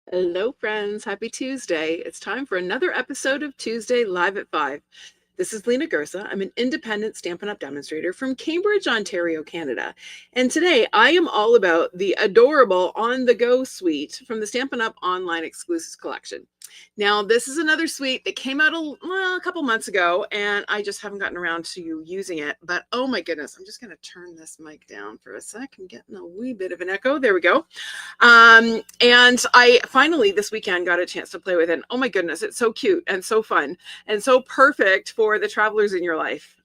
Hello, friends. Happy Tuesday. It's time for another episode of Tuesday Live at 5. This is Lena Gersa. I'm an independent Stampin' Up! Demonstrator from Cambridge, Ontario, Canada. And today I am all about the adorable On the Go suite from the Stampin' Up! Online Exclusives collection. Now, this is another suite that came out a couple months ago, and I just haven't gotten around to using it. But oh my goodness, I'm just going to turn this mic down for a sec. I'm getting a wee bit of an echo. There we go. And I finally this weekend got a chance to play with it. And oh my goodness, it's so cute and so fun and so perfect for the travelers in your life.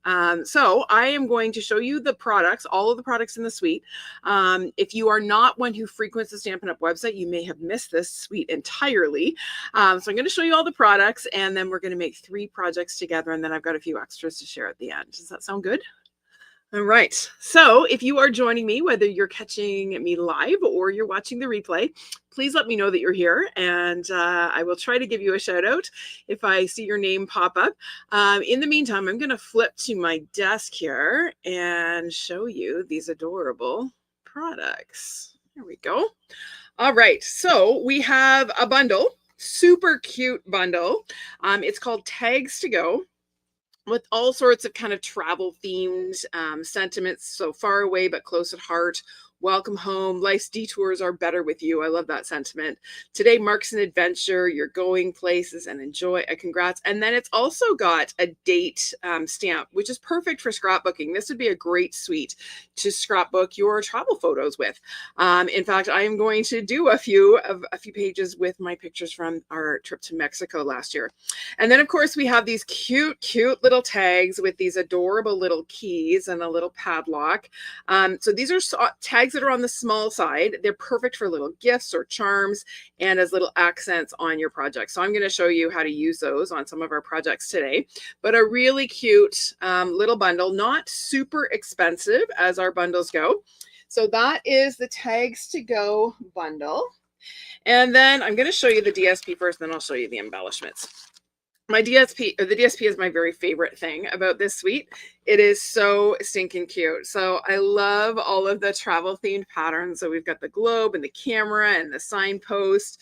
So I am going to show you the products, all of the products in the suite. If you are not one who frequents the Stampin' Up! Website, you may have missed this suite entirely. So I'm going to show you all the products, and then we're going to make 3 projects together, and then I've got a few extras to share at the end. Does that sound good? All right. So if you are joining me, whether you're catching me live or you're watching the replay, please let me know that you're here, and I will try to give you a shout out if I see your name pop up. In the meantime, I'm going to flip to my desk here and show you these adorable products. There we go. All right. So we have a bundle, super cute bundle. It's called Tags to Go, with all sorts of kind of travel themed sentiments. So far away, but close at heart. Welcome home. Life's detours are better with you. I love that sentiment. Today marks an adventure. You're going places and enjoy. Congrats. And then it's also got a date stamp, which is perfect for scrapbooking. This would be a great suite to scrapbook your travel photos with. In fact, I am going to do a few pages with my pictures from our trip to Mexico last year. And then, of course, we have these cute little tags with these adorable little keys and a little padlock. So these are tags that are on the small side. They're perfect for little gifts or charms and as little accents on your project. So I'm going to show you how to use those on some of our projects today. But a really cute little bundle, not super expensive as our bundles go. So that is the Tags to Go bundle. And then I'm going to show you the DSP first, then I'll show you the embellishments. The DSP is my very favorite thing about this suite. It is so stinking cute. So I love all of the travel themed patterns. So we've got the globe and the camera and the signpost.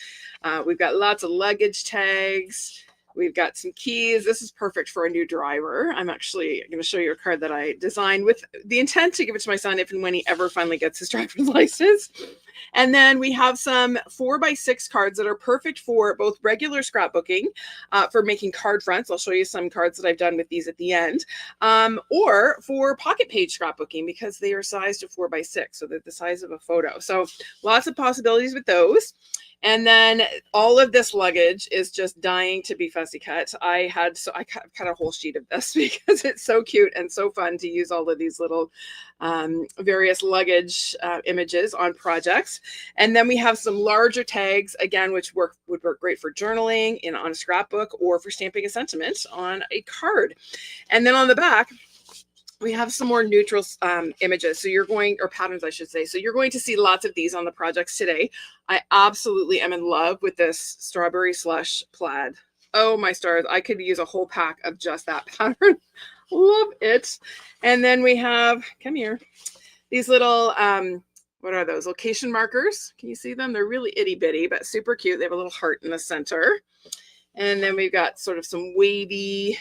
We've got lots of luggage tags. We've got some keys. This is perfect for a new driver. I'm actually going to show you a card that I designed with the intent to give it to my son if and when he ever finally gets his driver's license. And then we have some 4x6 cards that are perfect for both regular scrapbooking, for making card fronts. I'll show you some cards that I've done with these at the end, or for pocket page scrapbooking because they are sized to 4x6, so they're the size of a photo. So lots of possibilities with those. And then all of this luggage is just dying to be fussy cut. I cut a whole sheet of this because it's so cute and so fun to use all of these little various luggage images on projects. And then we have some larger tags, again, which would work great for journaling on a scrapbook or for stamping a sentiment on a card. And then on the back, we have some more neutral images. Or patterns, I should say. So you're going to see lots of these on the projects today. I absolutely am in love with this Strawberry Slush plaid. Oh my stars. I could use a whole pack of just that pattern. Love it. And then we have, come here, these little, what are those? Location markers. Can you see them? They're really itty bitty, but super cute. They have a little heart in the center. And then we've got sort of some wavy,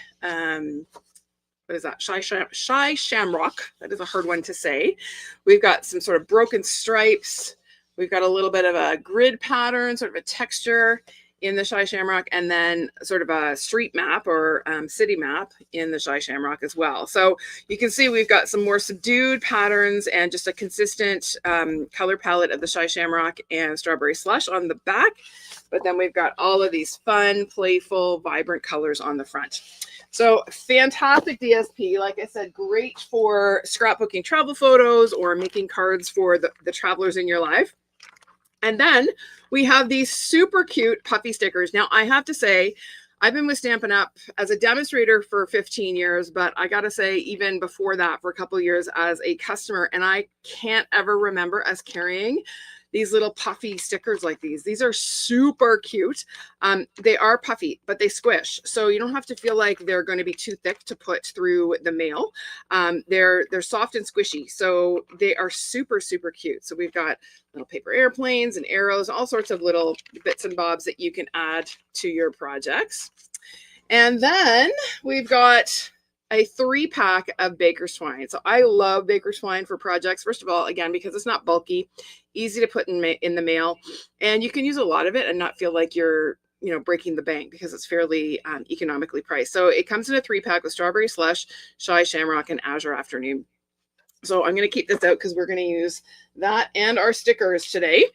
what is that? Shy Shamrock. That is a hard one to say. We've got some sort of broken stripes. We've got a little bit of a grid pattern, sort of a texture in the Shy Shamrock, and then sort of a street map or city map in the Shy Shamrock as well. So you can see we've got some more subdued patterns and just a consistent color palette of the Shy Shamrock and Strawberry Slush on the back. But then we've got all of these fun, playful, vibrant colors on the front. So fantastic DSP. Like I said, great for scrapbooking travel photos or making cards for the travelers in your life. And then we have these super cute puffy stickers. Now, I have to say, I've been with Stampin' Up! As a demonstrator for 15 years, but I got to say, even before that, for a couple of years as a customer, and I can't ever remember us carrying these little puffy stickers like these. These are super cute. They are puffy, but they squish. So you don't have to feel like they're going to be too thick to put through the mail. They're soft and squishy. So they are super, super cute. So we've got little paper airplanes and arrows, all sorts of little bits and bobs that you can add to your projects. And then we've got a 3-pack of baker's twine. So I love baker's twine for projects. First of all, again, because it's not bulky, easy to put in the mail, and you can use a lot of it and not feel like you're, you know, breaking the bank because it's fairly economically priced. So it comes in a 3-pack with Strawberry Slush, Shamrock, and Azure Afternoon. So I'm going to keep this out because we're going to use that and our stickers today.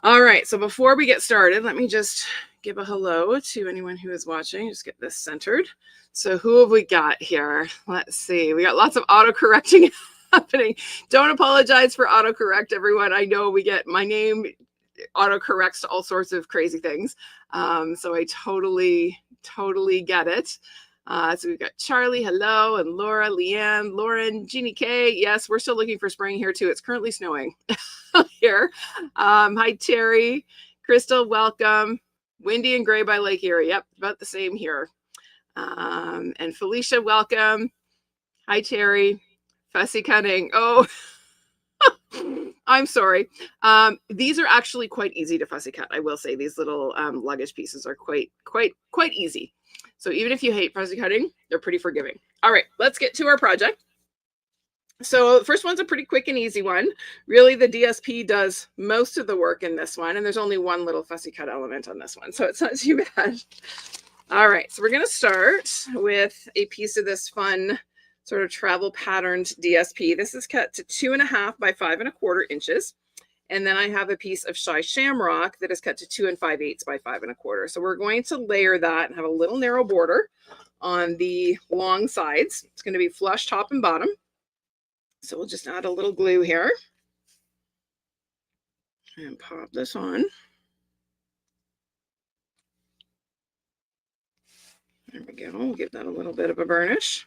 All right, so before we get started, let me just give a hello to anyone who is watching. Just get this centered. So who have we got here? Let's see. We got lots of auto-correcting happening. Don't apologize for autocorrect, everyone. I know we get my name auto-corrects to all sorts of crazy things. So I totally get it. So we've got Charlie, hello, and Laura, Leanne, Lauren, Jeannie K. Yes, we're still looking for spring here too. It's currently snowing here. Hi, Terry. Crystal, welcome. Windy and gray by Lake Erie. Yep, about the same here. And Felicia, welcome. Hi, Terry. Fussy cutting. Oh, I'm sorry. These are actually quite easy to fussy cut. I will say these little luggage pieces are quite easy. So even if you hate fussy cutting, they're pretty forgiving. All right, let's get to our project. So the first one's a pretty quick and easy one. Really, the DSP does most of the work in this one, and there's only one little fussy cut element on this one, so it's not too bad. All right, so we're going to start with a piece of this fun sort of travel patterned DSP. This is cut to 2.5 by 5 1/4 inches. And then I have a piece of Shamrock that is cut to 2 5/8 by 5 1/4. So we're going to layer that and have a little narrow border on the long sides. It's going to be flush top and bottom. So we'll just add a little glue here and pop this on. There we go. We'll give that a little bit of a burnish.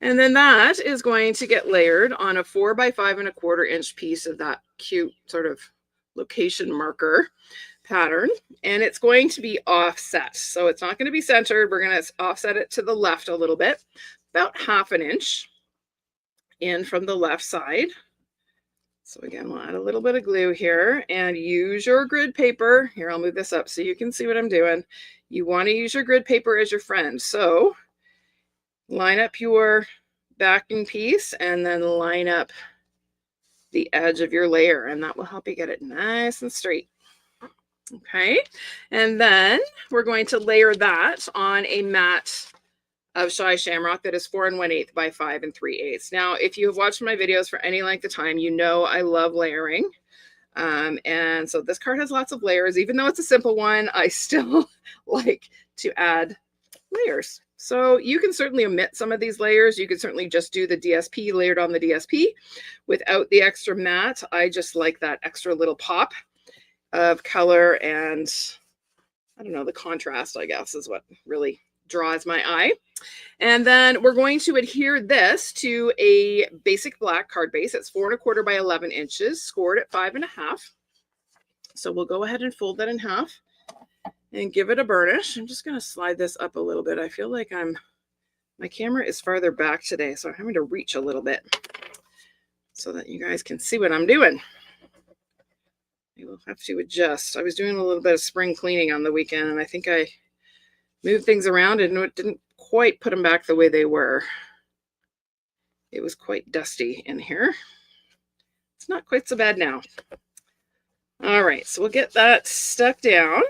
And then that is going to get layered on a 4 by 5 1/4 inch piece of that cute sort of location marker pattern. And it's going to be offset. So it's not going to be centered. We're going to offset it to the left a little bit, about 1/2 inch in from the left side. So again, we'll add a little bit of glue here and use your grid paper. Here, I'll move this up so you can see what I'm doing. You want to use your grid paper as your friend. So line up your backing piece and then line up the edge of your layer, and that will help you get it nice and straight. Okay, and then we're going to layer that on a mat of Shamrock that is 4 1/8 by 5 3/8. Now, if you have watched my videos for any length of time, you know I love layering. And so this card has lots of layers. Even though it's a simple one, I still like to add layers. So you can certainly omit some of these layers. You could certainly just do the DSP layered on the DSP without the extra mat. I just like that extra little pop of color, and I don't know, the contrast, I guess, is what really draws my eye. And then we're going to adhere this to a basic black card base. It's 4 1/4 by 11 inches, scored at 5 1/2. So we'll go ahead and fold that in half and give it a burnish. I'm just going to slide this up a little bit. I feel like my camera is farther back today, so I'm having to reach a little bit so that you guys can see what I'm doing. I will have to adjust. I was doing a little bit of spring cleaning on the weekend, and I think I moved things around and it didn't quite put them back the way they were. It was quite dusty in here. It's not quite so bad now. All right, so we'll get that stuck down.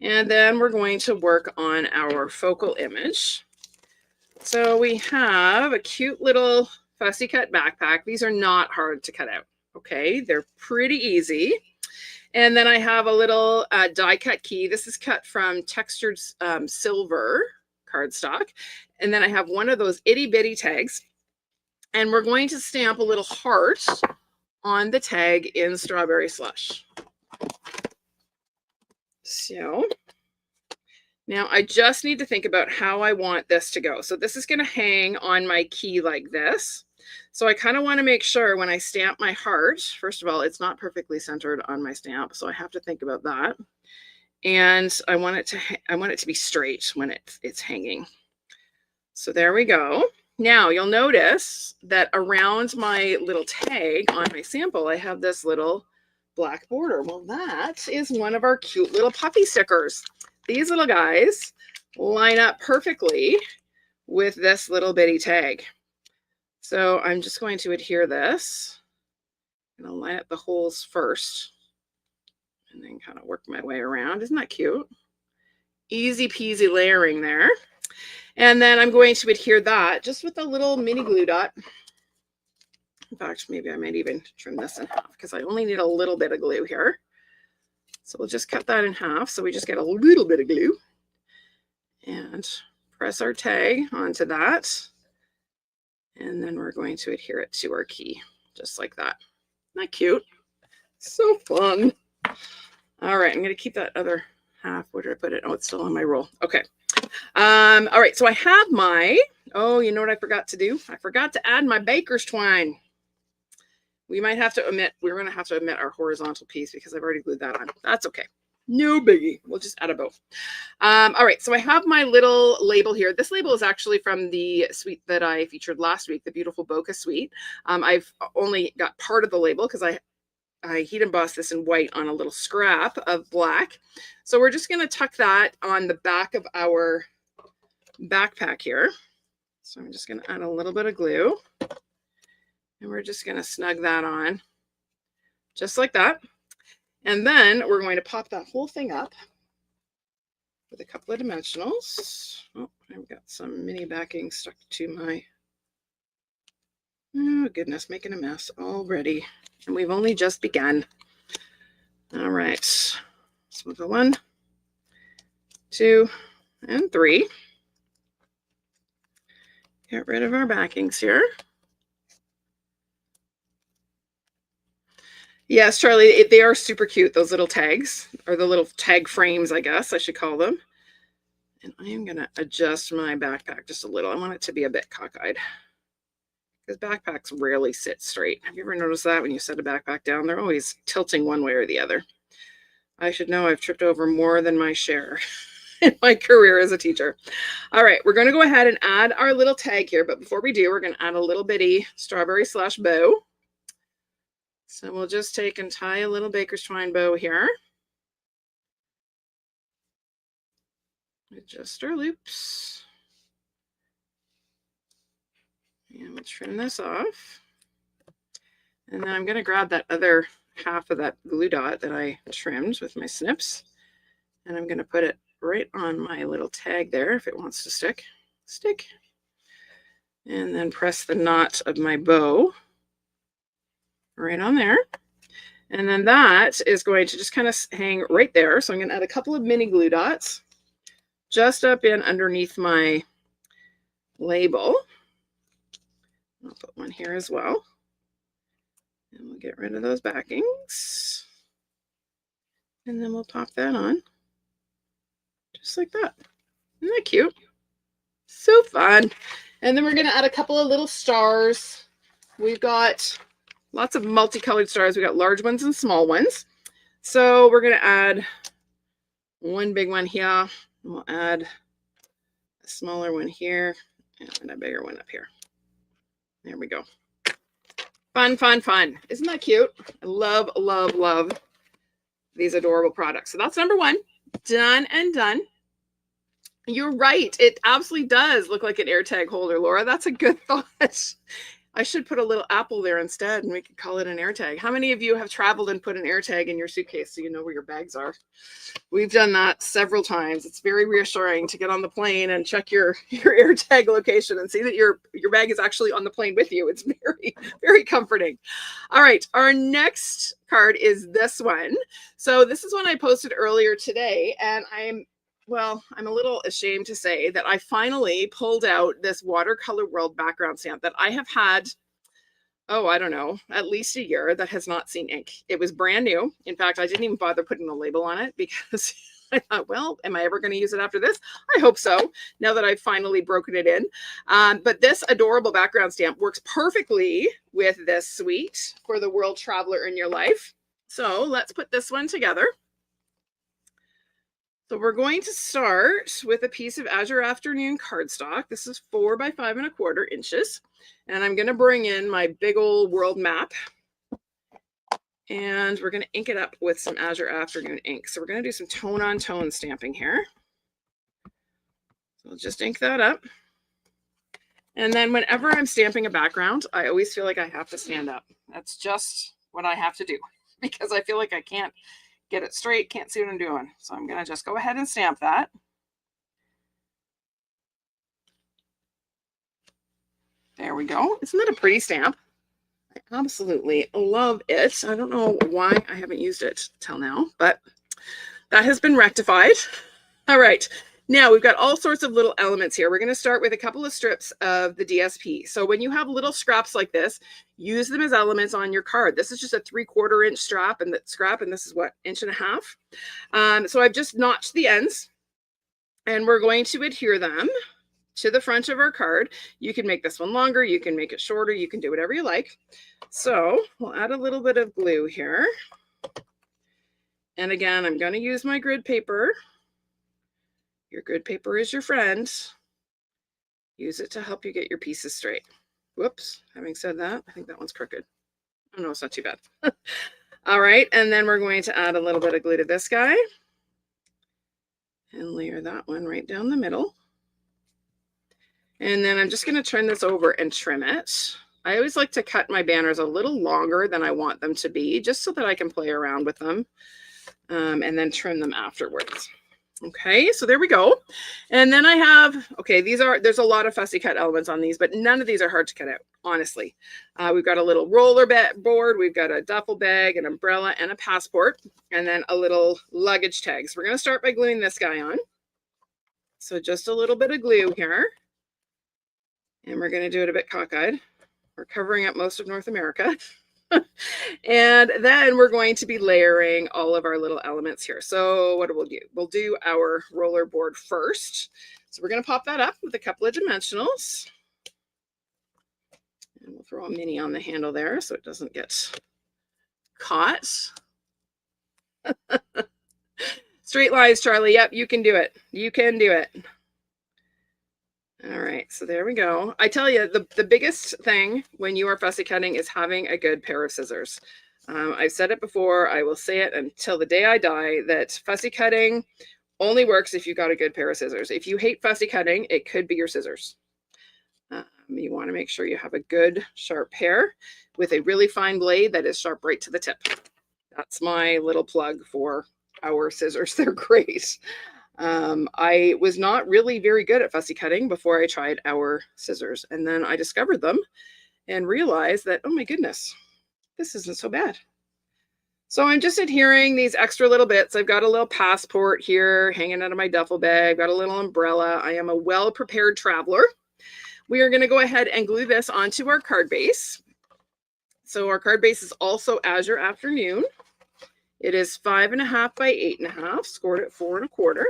And then we're going to work on our focal image. So we have a cute little fussy cut backpack. These are not hard to cut out, okay? They're pretty easy. And then I have a little die cut key. This is cut from textured silver cardstock. And then I have one of those itty bitty tags. And we're going to stamp a little heart on the tag in Strawberry Slush. So now I just need to think about how I want this to go. So this is going to hang on my key like this. So I kind of want to make sure when I stamp my heart, first of all, it's not perfectly centered on my stamp. So I have to think about that. And I want it to be straight when it's hanging. So there we go. Now you'll notice that around my little tag on my sample, I have this little black border. Well, that is one of our cute little puppy stickers. These little guys line up perfectly with this little bitty tag. So I'm just going to adhere this, and I'll line up the holes first and then kind of work my way around. Isn't that cute? Easy peasy layering there. And then I'm going to adhere that just with a little mini glue dot. In fact, maybe I might even trim this in half because I only need a little bit of glue here. So we'll just cut that in half so we just get a little bit of glue. And press our tag onto that. And then we're going to adhere it to our key, just like that. Isn't that cute? So fun. All right, I'm going to keep that other half. Where did I put it? Oh, it's still on my roll. Okay. All right, so I have my, oh, you know what I forgot to do? I forgot to add my baker's twine. We might have to omit, we're going to have to omit our horizontal piece because I've already glued that on. That's okay. No biggie. We'll just add a bow. All right, so I have my little label here. This label is actually from the suite that I featured last week, the beautiful bokeh suite. I've only got part of the label because I heat embossed this in white on a little scrap of black. So we're just going to tuck that on the back of our backpack here. So I'm just going to add a little bit of glue. And we're just going to snug that on just like that. And then we're going to pop that whole thing up with a couple of dimensionals. Oh, I've got some mini backing stuck to my, oh goodness, making a mess already. And we've only just begun. All right, so we'll go 1, 2, and 3. Get rid of our backings here. Yes, Charlie, they are super cute, those little tags, or the little tag frames, I guess I should call them. And I am going to adjust my backpack just a little. I want it to be a bit cockeyed because backpacks rarely sit straight. Have you ever noticed that when you set a backpack down? They're always tilting one way or the other. I should know I've tripped over more than my share in my career as a teacher. All right, we're going to go ahead and add our little tag here. But before we do, we're going to add a little bitty Strawberry Slush bow. So we'll just take and tie a little baker's twine bow here. Adjust our loops. And we'll trim this off. And then I'm going to grab that other half of that glue dot that I trimmed with my snips. And I'm going to put it right on my little tag there if it wants to stick. Stick. And then press the knot of my bow right on there. And then that is going to just kind of hang right there. So I'm going to add a couple of mini glue dots just up in underneath my label. I'll put one here as well. And we'll get rid of those backings. And then we'll pop that on just like that. Isn't that cute? So fun. And then we're going to add a couple of little stars. We've got lots of multicolored stars. We got large ones and small ones. So we're going to add one big one here. And we'll add a smaller one here and a bigger one up here. There we go. Fun, fun, fun. Isn't that cute? I love, love, love these adorable products. So that's number 1. Done and done. You're right. It absolutely does look like an AirTag holder, Laura. That's a good thought. I should put a little apple there instead and we could call it an AirTag. How many of you have traveled and put an AirTag in your suitcase so you know where your bags are? We've done that several times. It's very reassuring to get on the plane and check your AirTag location and see that your bag is actually on the plane with you. It's very, very comforting. All right, our next card is this one. So this is one I posted earlier today, and I'm a little ashamed to say that I finally pulled out this Watercolor World background stamp that I have had, I don't know, at least a year that has not seen ink. It was brand new. In fact, I didn't even bother putting the label on it because I thought, well, am I ever going to use it after this? I hope so, now that I've finally broken it in. But this adorable background stamp works perfectly with this suite for the world traveler in your life. So let's put this one together. So we're going to start with a piece of Azure Afternoon cardstock. This is 4 by 5¼ inches. And I'm going to bring in my big old world map. And we're going to ink it up with some Azure Afternoon ink. So we're going to do some tone-on-tone stamping here. So we'll just ink that up. And then whenever I'm stamping a background, I always feel like I have to stand up. That's just what I have to do because I feel like I can't get it straight, can't see what I'm doing. So I'm going to just go ahead and stamp that. There we go. Isn't that a pretty stamp? I absolutely love it. I don't know why I haven't used it till now, but that has been rectified. All right. Now we've got all sorts of little elements here. We're going to start with a couple of strips of the DSP. So when you have little scraps like this, use them as elements on your card. This is just a 3/4 inch strap, and this is what, 1.5 inches. So I've just notched the ends, and we're going to adhere them to the front of our card. You can make this one longer, you can make it shorter, you can do whatever you like. So we'll add a little bit of glue here. And again, I'm going to use my grid paper. Your grid paper is your friend. Use it to help you get your pieces straight. Whoops, having said that, I think that one's crooked. Oh no, it's not too bad. All right, and then we're going to add a little bit of glue to this guy and layer that one right down the middle. And then I'm just going to turn this over and trim it. I always like to cut my banners a little longer than I want them to be, just so that I can play around with them and then trim them afterwards. Okay, so there we go. And then I have, okay, there's a lot of fussy cut elements on these, but none of these are hard to cut out, honestly. We've got a little roller board, we've got a duffel bag, an umbrella, and a passport, and then a little luggage tag. So we're going to start by gluing this guy on. So just a little bit of glue here. And we're going to do it a bit cockeyed. We're covering up most of North America. And then we're going to be layering all of our little elements here. So what will we do? We'll do our roller board first. So we're going to pop that up with a couple of dimensionals. And we'll throw a mini on the handle there so it doesn't get caught. Straight lines, Charlie. Yep, you can do it. You can do it. All right, so there we go. I tell you, the biggest thing when you are fussy cutting is having a good pair of scissors. I've said it before, I will say it until the day I die, that fussy cutting only works if you've got a good pair of scissors. If you hate fussy cutting, it could be your scissors. You want to make sure you have a good sharp pair with a really fine blade that is sharp right to the tip. That's my little plug for our scissors. They're great. I was not really very good at fussy cutting before I tried our scissors. And then I discovered them and realized that, oh my goodness, this isn't so bad. So I'm just adhering these extra little bits. I've got a little passport here hanging out of my duffel bag, got a little umbrella. I am a well-prepared traveler. We are going to go ahead and glue this onto our card base. So our card base is also Azure Afternoon. It is 5.5 by 8.5, scored at 4 1/4.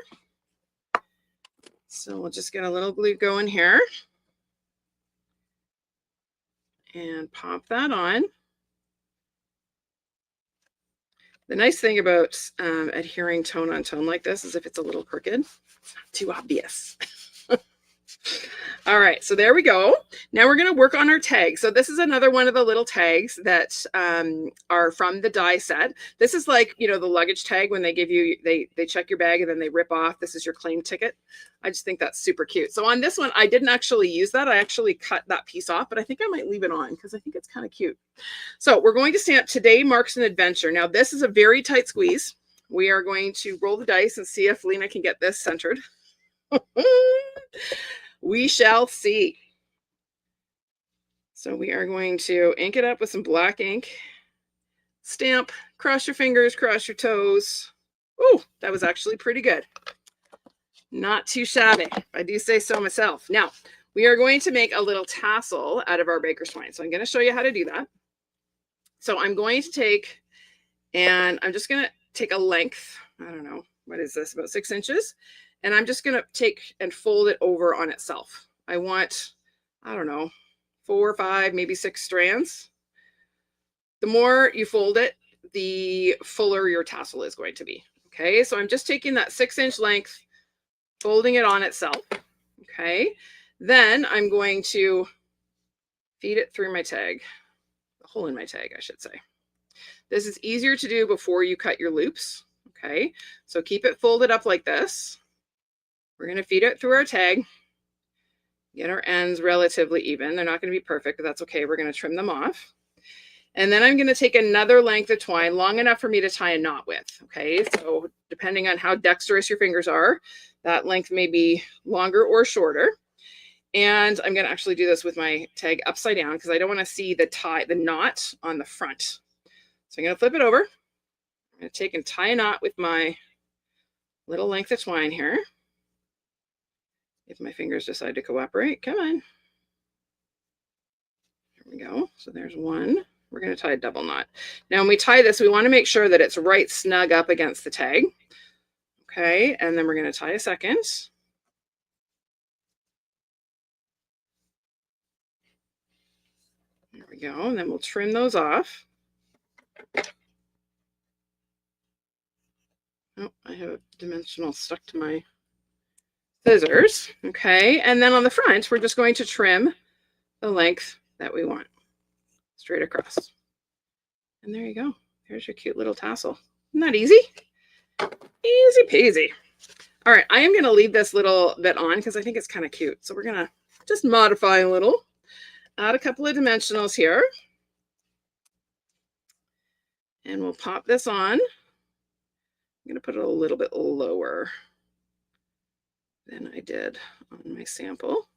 So we'll just get a little glue going here and pop that on. The nice thing about adhering tone on tone like this is if it's a little crooked, it's not too obvious. All right, so there we go. Now we're going to work on our tags. So this is another one of the little tags that are from the die set. This is like, you know, the luggage tag when they give you, they check your bag and then they rip off. This is your claim ticket. I just think that's super cute. So on this one, I didn't actually use that. I actually cut that piece off, but I think I might leave it on because I think it's kind of cute. So we're going to stamp "Today Marks an Adventure." Now this is a very tight squeeze. We are going to roll the dice and see if Lena can get this centered. We shall see. So we are going to ink it up with some black ink. Stamp, cross your fingers, cross your toes. Oh, that was actually pretty good. Not too shabby, if I do say so myself. Now, we are going to make a little tassel out of our baker's twine. So I'm going to show you how to do that. So I'm going to take, and I'm just going to take a length, I don't know, what is this, about 6 inches. And I'm just going to take and fold it over on itself. I want, I don't know, 4 or 5, maybe 6 strands. The more you fold it, the fuller your tassel is going to be. Okay, so I'm just taking that 6-inch length, folding it on itself. Okay, then I'm going to feed it through my tag, the hole in my tag, I should say. This is easier to do before you cut your loops. Okay, so keep it folded up like this. We're going to feed it through our tag, get our ends relatively even. They're not going to be perfect, but that's okay. We're going to trim them off. And then I'm going to take another length of twine, long enough for me to tie a knot with. Okay, so depending on how dexterous your fingers are, that length may be longer or shorter. And I'm going to actually do this with my tag upside down because I don't want to see the knot on the front. So I'm going to flip it over. I'm going to take and tie a knot with my little length of twine here. If my fingers decide to cooperate, come on. There we go. So there's one. We're going to tie a double knot. Now, when we tie this, we want to make sure that it's right snug up against the tag. Okay, and then we're going to tie a second. There we go, and then we'll trim those off. Oh, I have a dimensional stuck to my scissors. Okay, and then on the front, we're just going to trim the length that we want straight across. And there you go. There's your cute little tassel. Isn't that easy? Easy peasy. All right, I am going to leave this little bit on because I think it's kind of cute. So we're going to just modify a little, add a couple of dimensionals here. And we'll pop this on. I'm going to put it a little bit lower than I did on my sample.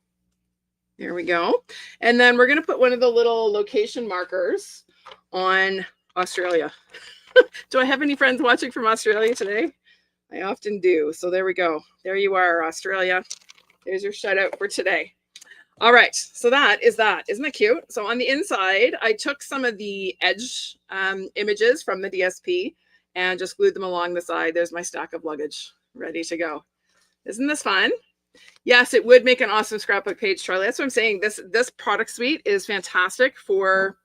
There we go. And then we're going to put one of the little location markers on Australia. Do I have any friends watching from Australia today? I often do. So there we go. There you are, Australia. There's your shout out for today. All right. So that is that. Isn't that cute? So on the inside, I took some of the edge images from the DSP and just glued them along the side. There's my stack of luggage ready to go. Isn't this fun? Yes, it would make an awesome scrapbook page, Charlie. That's what I'm saying. This product suite is fantastic for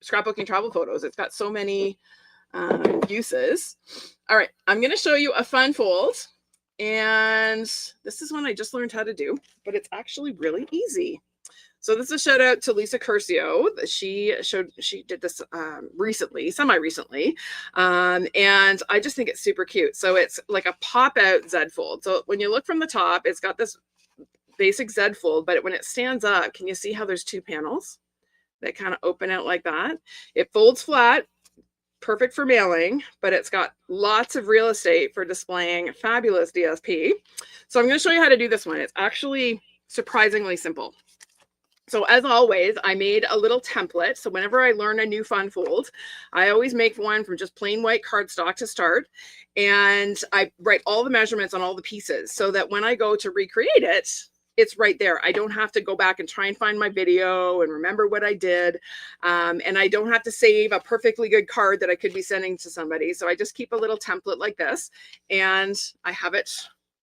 scrapbooking travel photos. It's got so many uses. All right, I'm going to show you a fun fold. And this is one I just learned how to do, but it's actually really easy. So this is a shout out to Lisa Curcio. She did this semi-recently. And I just think it's super cute. So it's like a pop out Z fold. So when you look from the top, it's got this basic Z fold, but when it stands up, can you see how there's 2 panels that kind of open out like that? It folds flat, perfect for mailing, but it's got lots of real estate for displaying fabulous DSP. So I'm going to show you how to do this one. It's actually surprisingly simple. So as always, I made a little template. So whenever I learn a new fun fold, I always make one from just plain white cardstock to start. And I write all the measurements on all the pieces so that when I go to recreate it, it's right there. I don't have to go back and try and find my video and remember what I did. And I don't have to save a perfectly good card that I could be sending to somebody. So I just keep a little template like this and I have it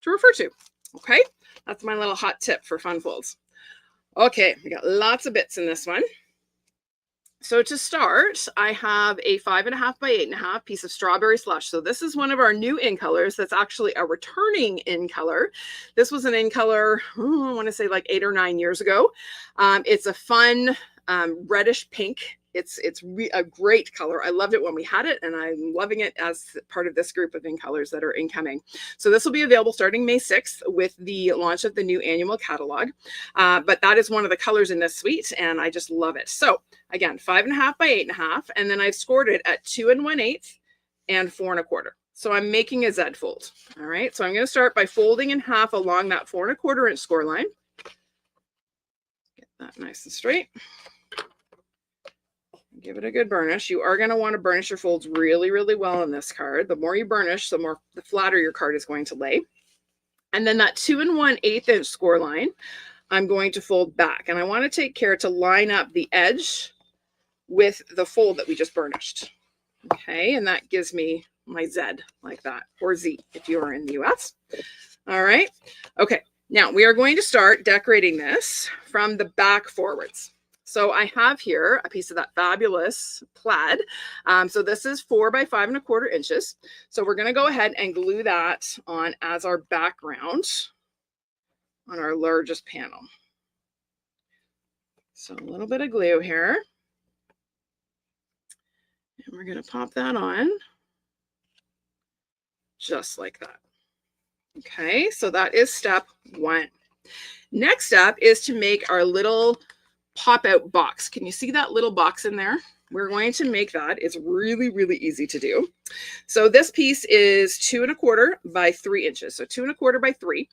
to refer to. Okay, that's my little hot tip for fun folds. Okay, we got lots of bits in this one. So to start, I have a 5.5 by 8.5 piece of Strawberry Slush. So this is one of our new in colors that's actually a returning in color. This was an in color, I want to say like 8 or 9 years ago. It's a fun reddish pink. It's a great color. I loved it when we had it, and I'm loving it as part of this group of in colors that are incoming. So this will be available starting May 6th with the launch of the new annual catalog. But that is one of the colors in this suite, and I just love it. So again, 5.5 by 8.5, and then I've scored it at 2 1/8 and 4 1/4. So I'm making a Z fold. All right. So I'm going to start by folding in half along that 4 1/4 inch score line. Get that nice and straight. Give it a good burnish. You are going to want to burnish your folds really, really well on this card. The more you burnish, the flatter your card is going to lay. And then that 2 1/8 inch score line, I'm going to fold back. And I want to take care to line up the edge with the fold that we just burnished. Okay, and that gives me my Z like that, or Z if you are in the US. All right. Okay. Now we are going to start decorating this from the back forwards. So I have here a piece of that fabulous plaid. So this is 4 by 5¼ inches. So we're going to go ahead and glue that on as our background on our largest panel. So a little bit of glue here. And we're going to pop that on just like that. Okay, so that is step 1. Next step is to make our little pop-out box. Can you see that little box in there? We're going to make that. It's really, really easy to do. So this piece is 2¼ by 3 inches. So 2¼ by 3.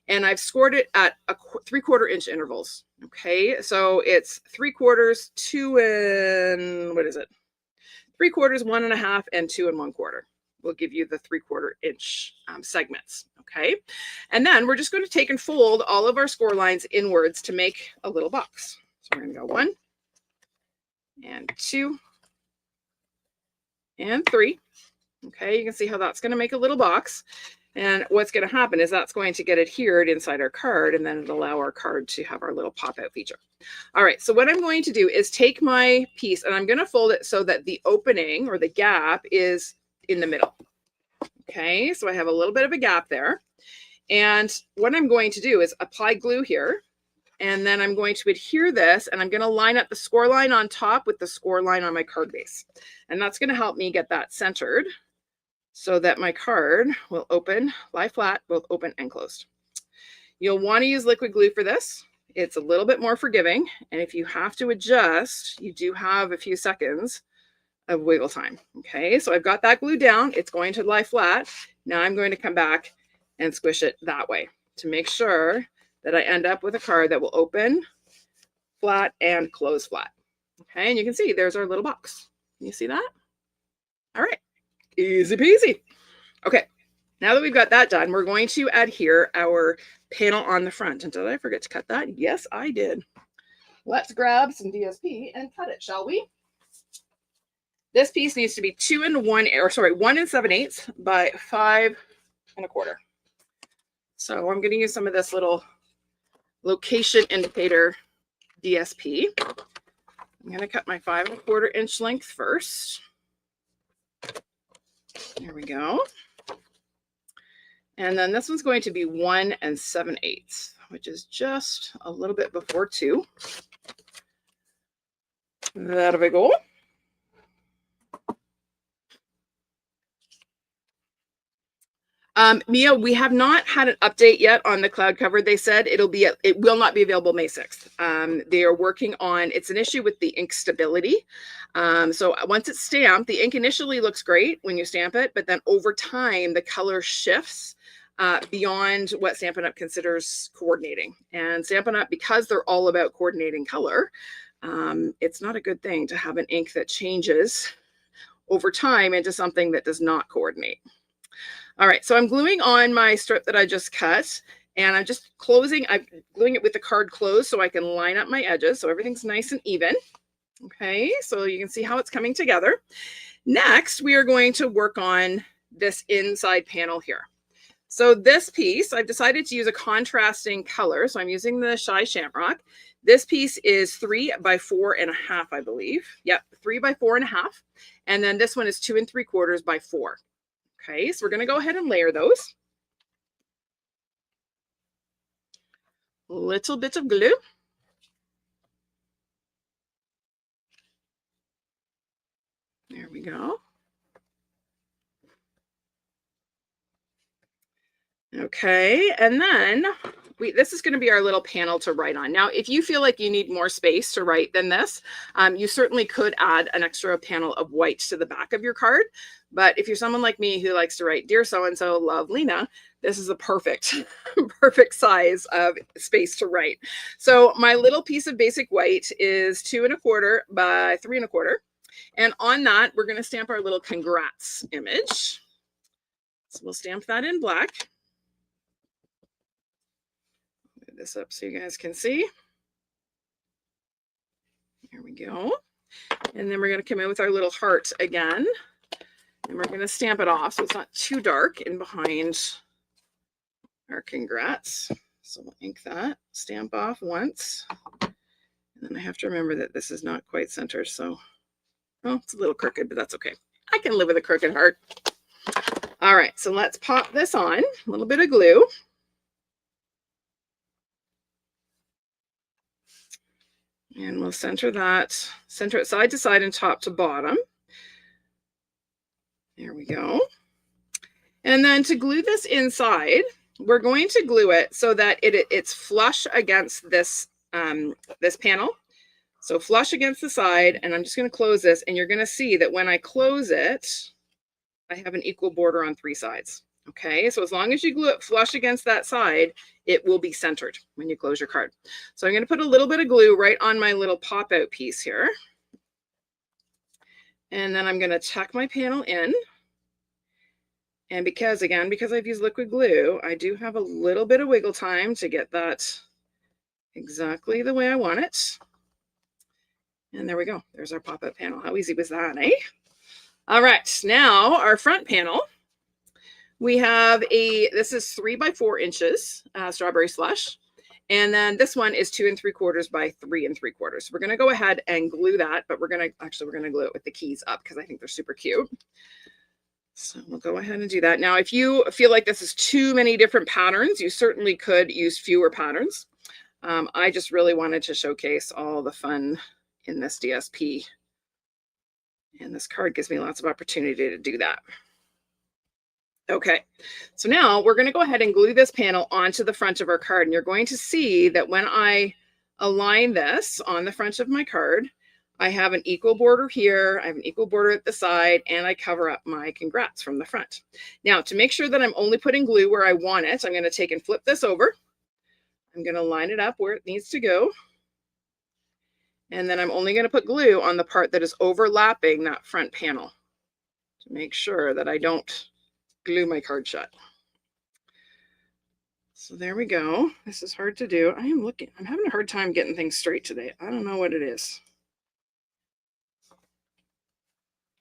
And I've scored it at 3/4 inch intervals. Okay, so it's 3/4, 2 and what is it? 3/4, 1½ and 2 1/4. Will give you the 3/4 inch segments. Okay, and then we're just going to take and fold all of our score lines inwards to make a little box. So we're going to go 1 and 2 and 3. Okay, you can see how that's going to make a little box. And what's going to happen is that's going to get adhered inside our card, and then it'll allow our card to have our little pop-out feature. All right, so what I'm going to do is take my piece and I'm going to fold it so that the opening or the gap is in the middle. Okay, so I have a little bit of a gap there. And what I'm going to do is apply glue here. And then I'm going to adhere this, and I'm going to line up the score line on top with the score line on my card base. And that's going to help me get that centered so that my card will open, lie flat, both open and closed. You'll want to use liquid glue for this. It's a little bit more forgiving. And if you have to adjust, you do have a few seconds of wiggle time. Okay, so I've got that glued down. It's going to lie flat. Now I'm going to come back and squish it that way to make sure that I end up with a card that will open flat and close flat. Okay, and you can see there's our little box. Can you see that? All right, easy peasy. Okay, now that we've got that done, we're going to adhere our panel on the front. And did I forget to cut that? Yes, I did. Let's grab some DSP and cut it, shall we? This piece needs to be 1 7/8 by 5 1/4. So I'm going to use some of this little location indicator DSP. I'm going to cut my 5 1/4 inch length first. There we go. And then this one's going to be 1 7/8, which is just a little bit before 2. There we go. Mia, we have not had an update yet on the cloud cover. They said it will not be available May 6th. They are working on, it's an issue with the ink stability. So once it's stamped, the ink initially looks great when you stamp it, but then over time, the color shifts beyond what Stampin' Up! Considers coordinating. And Stampin' Up!, because they're all about coordinating color, it's not a good thing to have an ink that changes over time into something that does not coordinate. All right, so I'm gluing on my strip that I just cut, and I'm just closing. I'm gluing it with the card closed so I can line up my edges so everything's nice and even. Okay, so you can see how it's coming together. Next, we are going to work on this inside panel here. So this piece, I've decided to use a contrasting color. So I'm using the Shy Shamrock. This piece is 3 by 4½, I believe. Yep, 3 by 4½. And then this one is 2 3/4 by 4. Okay, so we're going to go ahead and layer those. A little bit of glue. There we go. Okay, and then this is going to be our little panel to write on. Now, if you feel like you need more space to write than this, you certainly could add an extra panel of white to the back of your card. But if you're someone like me who likes to write, "Dear so-and-so, love Lena," this is a perfect size of space to write. So my little piece of basic white is 2 1/4 by 3 1/4. And on that, we're going to stamp our little congrats image. So we'll stamp that in black. Move this up so you guys can see. Here we go. And then we're going to come in with our little heart again. And we're going to stamp it off so it's not too dark in behind our congrats. So we'll ink that, stamp off once. And then I have to remember that this is not quite centered. So, well, it's a little crooked, but that's okay. I can live with a crooked heart. All right, so let's pop this on, a little bit of glue. And we'll center that, center it side to side and top to bottom. There we go. And then to glue this inside, we're going to glue it so that it's flush against this, this panel. So flush against the side, and I'm just going to close this, and you're going to see that when I close it, I have an equal border on 3 sides. Okay, so as long as you glue it flush against that side, it will be centered when you close your card. So I'm going to put a little bit of glue right on my little pop-out piece here. And then I'm going to tuck my panel in. And because I've used liquid glue, I do have a little bit of wiggle time to get that exactly the way I want it. And there we go. There's our pop-up panel. How easy was that, eh? All right, now our front panel. We have this is 3 by 4 inches Strawberry Slush. And then this one is 2 3/4 by 3 3/4. We're going to go ahead and glue that, but we're going to glue it with the keys up because I think they're super cute. So we'll go ahead and do that. Now, if you feel like this is too many different patterns, you certainly could use fewer patterns. I just really wanted to showcase all the fun in this DSP. And this card gives me lots of opportunity to do that. Okay, so now we're going to go ahead and glue this panel onto the front of our card. And you're going to see that when I align this on the front of my card, I have an equal border here, I have an equal border at the side, and I cover up my congrats from the front. Now, to make sure that I'm only putting glue where I want it, I'm going to take and flip this over. I'm going to line it up where it needs to go. And then I'm only going to put glue on the part that is overlapping that front panel to make sure that I don't glue my card shut. So there we go. This is hard to do. I'm having a hard time getting things straight today. I don't know what it is.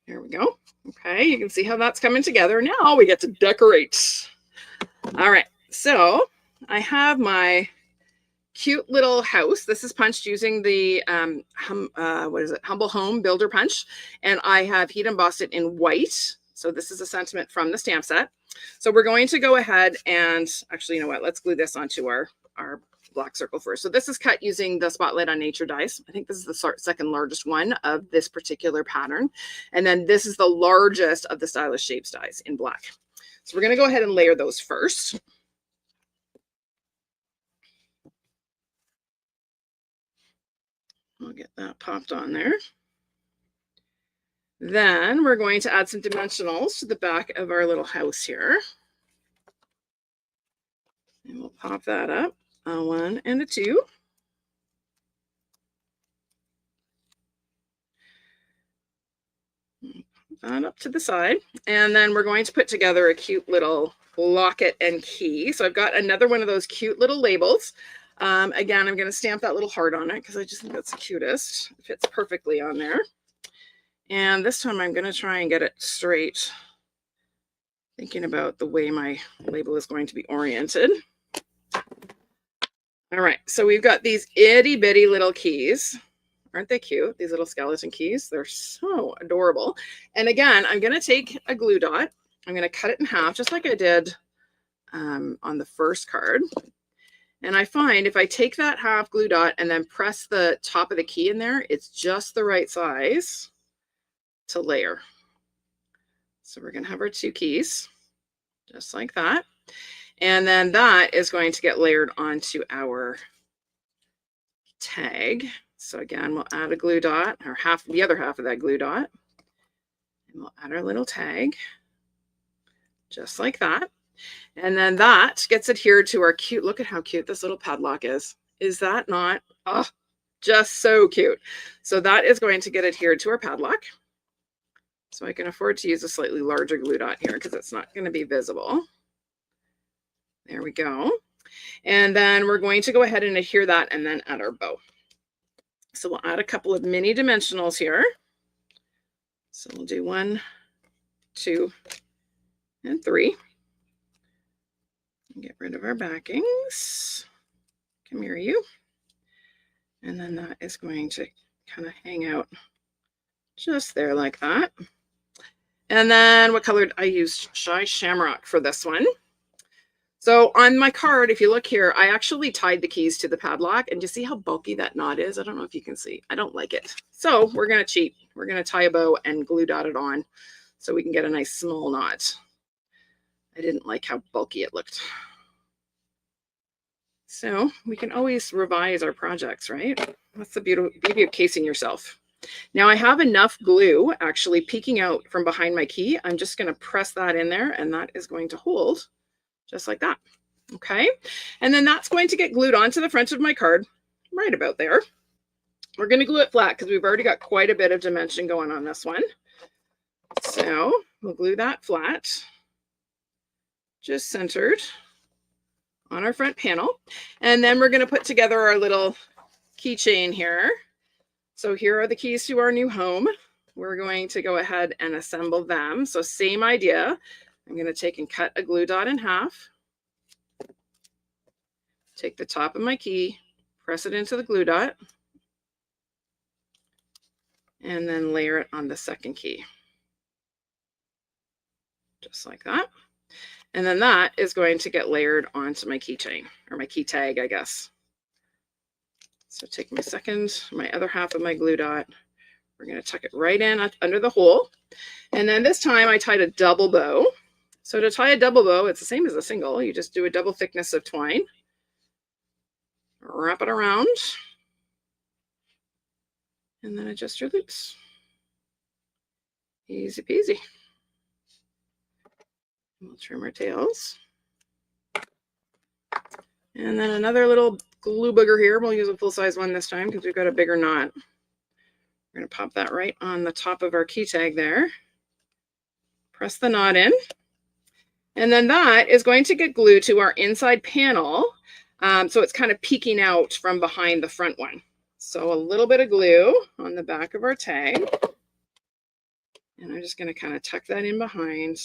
There we go. Okay, you can see how that's coming together. Now we get to decorate. All right, so I have my cute little house. This is punched using the Humble Home Builder Punch, and I have heat embossed it in white. So this is a sentiment from the stamp set. So we're going to go ahead and actually, you know what? Let's glue this onto our black circle first. So this is cut using the Spotlight on Nature dies. I think this is the second largest one of this particular pattern. And then this is the largest of the Stylish Shapes dies in black. So we're going to go ahead and layer those first. I'll get that popped on there. Then we're going to add some dimensionals to the back of our little house here. And we'll pop that up, a 1 and a 2. Pop that up to the side. And then we're going to put together a cute little locket and key. So I've got another one of those cute little labels. Again, I'm going to stamp that little heart on it because I just think that's the cutest. It fits perfectly on there. And this time I'm going to try and get it straight, thinking about the way my label is going to be oriented. All right, so we've got these itty bitty little keys. Aren't they cute? These little skeleton keys. They're so adorable. And again, I'm going to take a glue dot. I'm going to cut it in half, just like I did on the first card. And I find if I take that half glue dot and then press the top of the key in there, it's just the right size to layer. So we're going to have our 2 keys, just like that. And then that is going to get layered onto our tag. So again, we'll add a glue dot, or the other half of that glue dot. And we'll add our little tag, just like that. And then that gets adhered to our cute, look at how cute this little padlock is. Is that not, oh, just so cute. So that is going to get adhered to our padlock. So I can afford to use a slightly larger glue dot here because it's not going to be visible. There we go. And then we're going to go ahead and adhere that and then add our bow. So we'll add a couple of mini dimensionals here. So we'll do 1 2, and 3. Get rid of our backings. Come here, you. And then that is going to kind of hang out just there like that. And then what color? I used Shamrock for this one. So on my card, if you look here, I actually tied the keys to the padlock, and you see how bulky that knot is? I don't know if you can see. I don't like it. So we're going to cheat. We're going to tie a bow and glue dot it on so we can get a nice small knot. I didn't like how bulky it looked. So we can always revise our projects, right? That's the beauty of casing yourself. Now I have enough glue actually peeking out from behind my key. I'm just going to press that in there, and that is going to hold just like that. Okay. And then that's going to get glued onto the front of my card right about there. We're going to glue it flat because we've already got quite a bit of dimension going on this one. So we'll glue that flat, just centered on our front panel. And then we're going to put together our little keychain here. So here are the keys to our new home. We're going to go ahead and assemble them. So same idea. I'm going to take and cut a glue dot in half. Take the top of my key, press it into the glue dot, and then layer it on the second key. Just like that. And then that is going to get layered onto my keychain, or my key tag, I guess. So take my other half of my glue dot. We're going to tuck it right in under the hole. And then this time I tied a double bow. So to tie a double bow, it's the same as a single. You just do a double thickness of twine. Wrap it around. And then adjust your loops. Easy peasy. We'll trim our tails. And then another little glue booger here. We'll use a full-size one this time because we've got a bigger knot. We're going to pop that right on the top of our key tag there. Press the knot in. And then that is going to get glued to our inside panel. So it's kind of peeking out from behind the front one. So a little bit of glue on the back of our tag. And I'm just going to kind of tuck that in behind.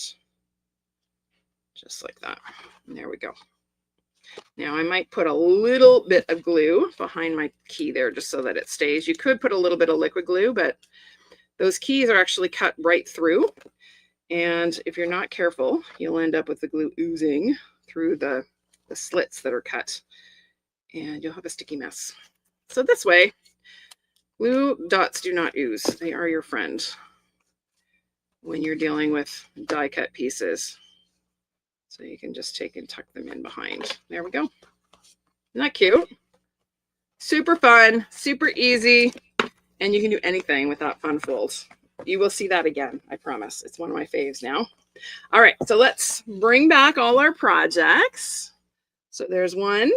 Just like that. And there we go. Now I might put a little bit of glue behind my key there just so that it stays. You could put a little bit of liquid glue, but those keys are actually cut right through. And if you're not careful, you'll end up with the glue oozing through the slits that are cut. And you'll have a sticky mess. So this way, glue dots do not ooze. They are your friend when you're dealing with die cut pieces. So you can just take and tuck them in behind. There we go. Isn't that cute? Super fun, super easy, and you can do anything with that fun fold. You will see that again, I promise. It's one of my faves now. All right, so let's bring back all our projects. So there's 1,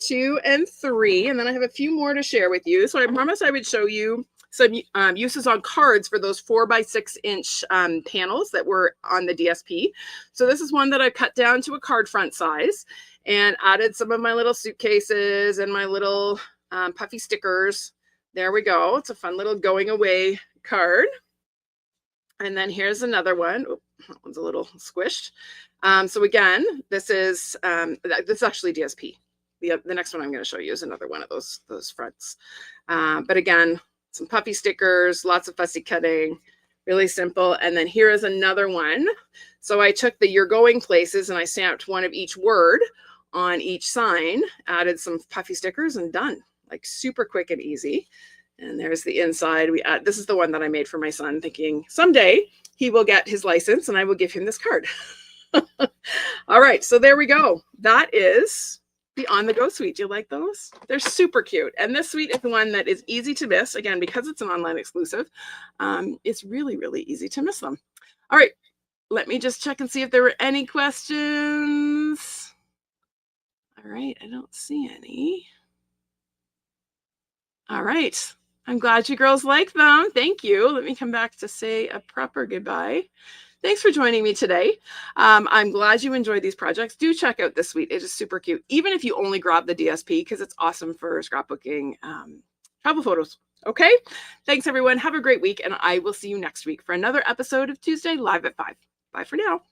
2, and 3, and then I have a few more to share with you. So I promised I would show you some uses on cards for those 4x6 inch panels that were on the DSP. So this is one that I cut down to a card front size and added some of my little suitcases and my little puffy stickers. There we go. It's a fun little going away card. And then here's another one. Oh, that one's a little squished. So again, this is actually DSP. The next one I'm going to show you is another one of those fronts. But again, some puffy stickers, lots of fussy cutting, really simple. And then here is another one. So I took the "You're Going Places" and I stamped one of each word on each sign, added some puffy stickers, and done. Like super quick and easy. And there's the inside. This is the one that I made for my son, thinking someday he will get his license and I will give him this card. All right, so there we go. That is the on-the-go suite. Do you like those? They're super cute. And this suite is the one that is easy to miss. Again, because it's an online exclusive, it's really, really easy to miss them. All right, let me just check and see if there were any questions. All right, I don't see any. All right, I'm glad you girls like them. Thank you. Let me come back to say a proper goodbye. Thanks for joining me today. I'm glad you enjoyed these projects. Do check out this suite. It is super cute, even if you only grab the DSP, because it's awesome for scrapbooking travel photos. Okay? Thanks, everyone. Have a great week, and I will see you next week for another episode of Tuesday Live at 5. Bye for now.